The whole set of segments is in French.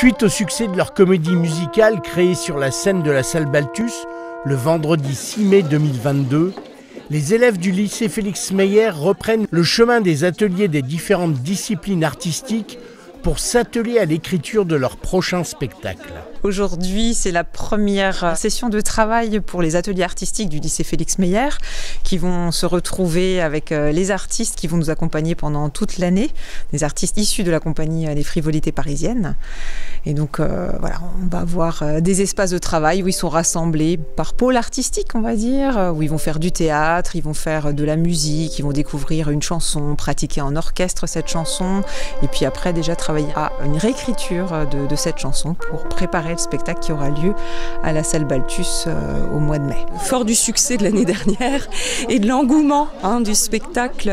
Suite au succès de leur comédie musicale créée sur la scène de la salle Balthus le vendredi 6 mai 2022, les élèves du lycée Félix Meyer reprennent le chemin des ateliers des différentes disciplines artistiques pour s'atteler à l'écriture de leur prochain spectacle. Aujourd'hui, c'est la première session de travail pour les ateliers artistiques du lycée Félix Meyer qui vont se retrouver avec les artistes qui vont nous accompagner pendant toute l'année, des artistes issus de la compagnie Les Frivolités Parisiennes. Et donc voilà, on va avoir des espaces de travail où ils sont rassemblés par pôle artistique, on va dire, où ils vont faire du théâtre, ils vont faire de la musique, ils vont découvrir une chanson, pratiquer en orchestre cette chanson, et puis après déjà travailler à une réécriture de cette chanson pour préparer le spectacle qui aura lieu à la salle Balthus au mois de mai. Fort du succès de l'année dernière et de l'engouement du spectacle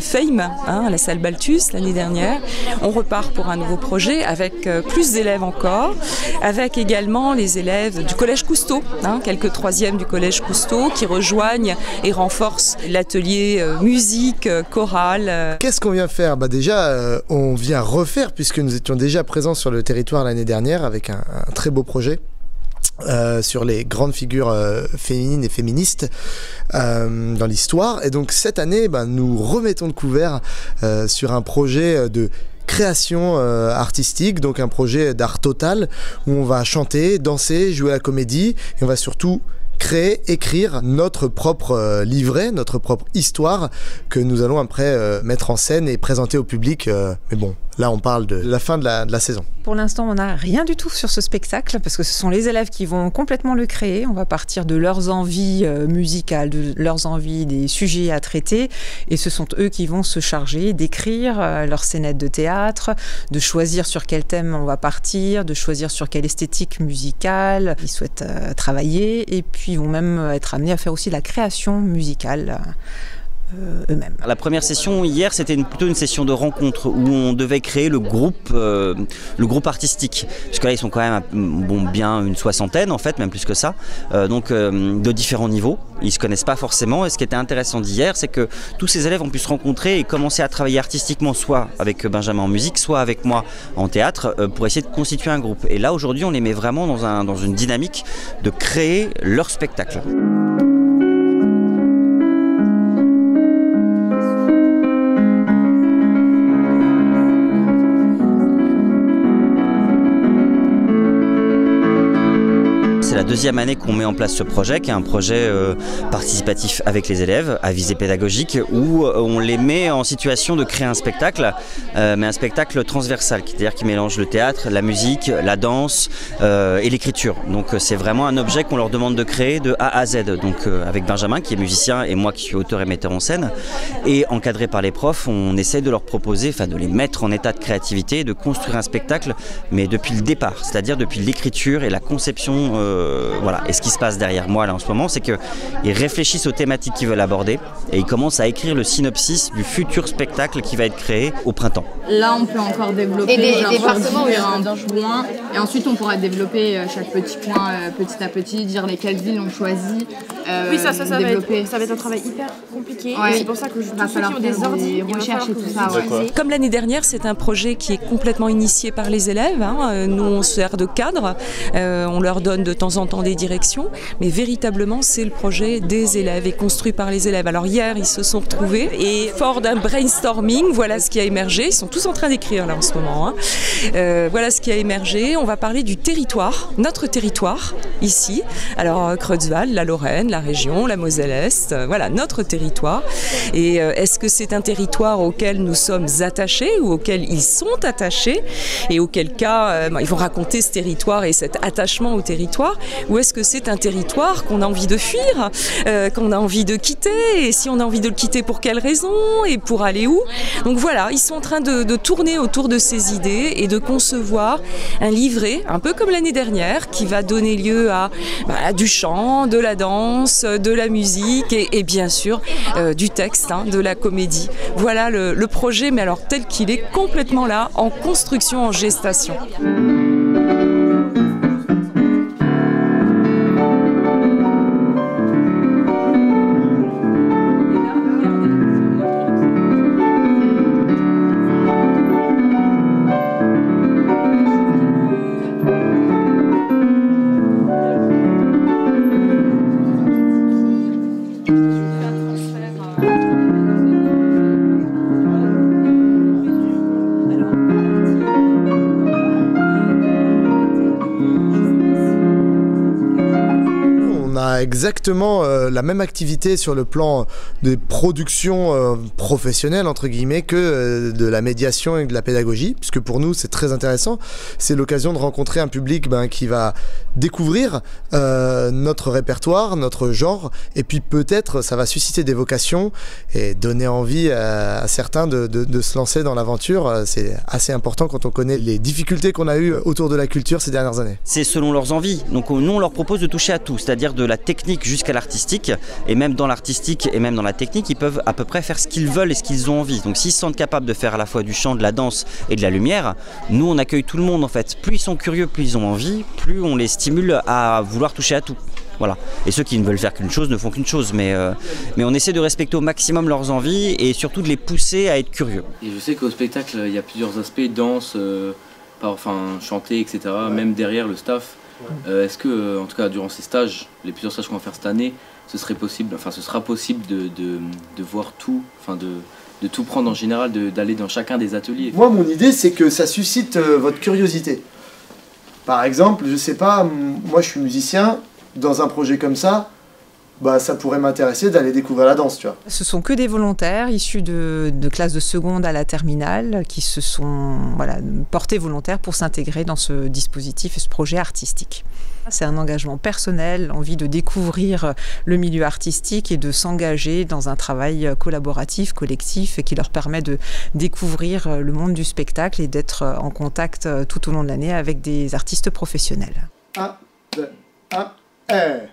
Fame à la salle Balthus l'année dernière, on repart pour un nouveau projet avec plus d'élèves encore, avec également les élèves du collège Cousteau, quelques troisièmes du collège Cousteau qui rejoignent et renforcent l'atelier musique, chorale. Qu'est-ce qu'on vient faire ? Déjà, on vient refaire, puisque nous étions déjà présents sur le territoire l'année dernière avec un très beau projet sur les grandes figures féminines et féministes dans l'histoire. Et donc cette année, nous remettons le couvert sur un projet de création artistique, donc un projet d'art total où on va chanter, danser, jouer à la comédie, et on va surtout créer, écrire notre propre livret, notre propre histoire que nous allons après mettre en scène et présenter au public. Mais bon, là on parle de la fin de la saison. Pour l'instant, on n'a rien du tout sur ce spectacle parce que ce sont les élèves qui vont complètement le créer. On va partir de leurs envies musicales, de leurs envies des sujets à traiter, et ce sont eux qui vont se charger d'écrire leur scénette de théâtre, de choisir sur quel thème on va partir, de choisir sur quelle esthétique musicale ils souhaitent travailler, et puis ils vont même être amenés à faire aussi de la création musicale eux-mêmes. La première session hier, c'était plutôt une session de rencontre où on devait créer le groupe artistique, parce que là ils sont quand même bien une soixantaine en fait, même plus que ça, donc de différents niveaux. Ils se connaissent pas forcément, et ce qui était intéressant d'hier, c'est que tous ces élèves ont pu se rencontrer et commencer à travailler artistiquement, soit avec Benjamin en musique, soit avec moi en théâtre, pour essayer de constituer un groupe. Et là aujourd'hui, on les met vraiment dans une dynamique de créer leur spectacle. C'est la deuxième année qu'on met en place ce projet, qui est un projet participatif avec les élèves, à visée pédagogique, où on les met en situation de créer un spectacle, mais un spectacle transversal, c'est-à-dire qui mélange le théâtre, la musique, la danse et l'écriture. Donc c'est vraiment un objet qu'on leur demande de créer de A à Z, donc avec Benjamin qui est musicien et moi qui suis auteur et metteur en scène, et encadré par les profs, on essaie de leur proposer, de les mettre en état de créativité, de construire un spectacle, mais depuis le départ, c'est-à-dire depuis l'écriture et la conception. Voilà. Et ce qui se passe derrière moi là en ce moment, c'est qu'ils réfléchissent aux thématiques qu'ils veulent aborder et ils commencent à écrire le synopsis du futur spectacle qui va être créé au printemps. Là, on peut encore développer un point, et ensuite on pourra développer chaque petit point petit à petit, dire lesquelles villes on choisit. Oui, ça va être un travail hyper compliqué. Ouais. C'est pour ça que je tous ceux qui ont des ordi, recherches et tout ça. Ouais. Comme l'année dernière, c'est un projet qui est complètement initié par les élèves. Nous, on sert de cadre, on leur donne de temps en temps des directions, mais véritablement, c'est le projet des élèves et construit par les élèves. Alors hier, ils se sont retrouvés et fort d'un brainstorming, voilà ce qui a émergé. Ils sont tous en train d'écrire là en ce moment. Voilà ce qui a émergé. On va parler du territoire, notre territoire ici. Alors Creusval, la Lorraine, la région, la Moselle-Est, voilà notre territoire. Et est-ce que c'est un territoire auquel nous sommes attachés ou auquel ils sont attachés, et auquel cas ils vont raconter ce territoire et cet attachement au territoire, ou est-ce que c'est un territoire qu'on a envie de fuir, qu'on a envie de quitter, et si on a envie de le quitter, pour quelles raisons et pour aller où? Donc voilà, ils sont en train de tourner autour de ces idées et de concevoir un livret, un peu comme l'année dernière, qui va donner lieu à du chant, de la danse, de la musique et bien sûr du texte, de la comédie. Voilà le projet, mais alors tel qu'il est complètement là, en construction, en gestation. a exactement la même activité sur le plan des productions professionnelles, entre guillemets, que de la médiation et de la pédagogie, puisque pour nous, c'est très intéressant. C'est l'occasion de rencontrer un public qui va découvrir notre répertoire, notre genre, et puis peut-être ça va susciter des vocations et donner envie à certains de se lancer dans l'aventure. C'est assez important quand on connaît les difficultés qu'on a eues autour de la culture ces dernières années. C'est selon leurs envies, donc nous on leur propose de toucher à tout, c'est-à-dire de la technique jusqu'à l'artistique, et même dans l'artistique et même dans la technique, ils peuvent à peu près faire ce qu'ils veulent et ce qu'ils ont envie. Donc s'ils se sentent capables de faire à la fois du chant, de la danse et de la lumière, nous on accueille tout le monde en fait. Plus ils sont curieux, plus ils ont envie, plus on les stimule à vouloir toucher à tout. Voilà. Et ceux qui ne veulent faire qu'une chose ne font qu'une chose, mais on essaie de respecter au maximum leurs envies et surtout de les pousser à être curieux. Et je sais qu'au spectacle, il y a plusieurs aspects, danse, chanter, etc., même derrière le staff. Est-ce que, en tout cas durant ces stages, les plusieurs stages qu'on va faire cette année, ce sera possible de voir tout, de tout prendre en général, d'aller dans chacun des ateliers? Moi, mon idée, c'est que ça suscite votre curiosité. Par exemple, je sais pas, moi je suis musicien, dans un projet comme ça, ça pourrait m'intéresser d'aller découvrir la danse, tu vois. Ce sont que des volontaires issus de classes de seconde à la terminale qui se sont portés volontaires pour s'intégrer dans ce dispositif et ce projet artistique. C'est un engagement personnel, envie de découvrir le milieu artistique et de s'engager dans un travail collaboratif, collectif, et qui leur permet de découvrir le monde du spectacle et d'être en contact tout au long de l'année avec des artistes professionnels. 1, 2, 1, et...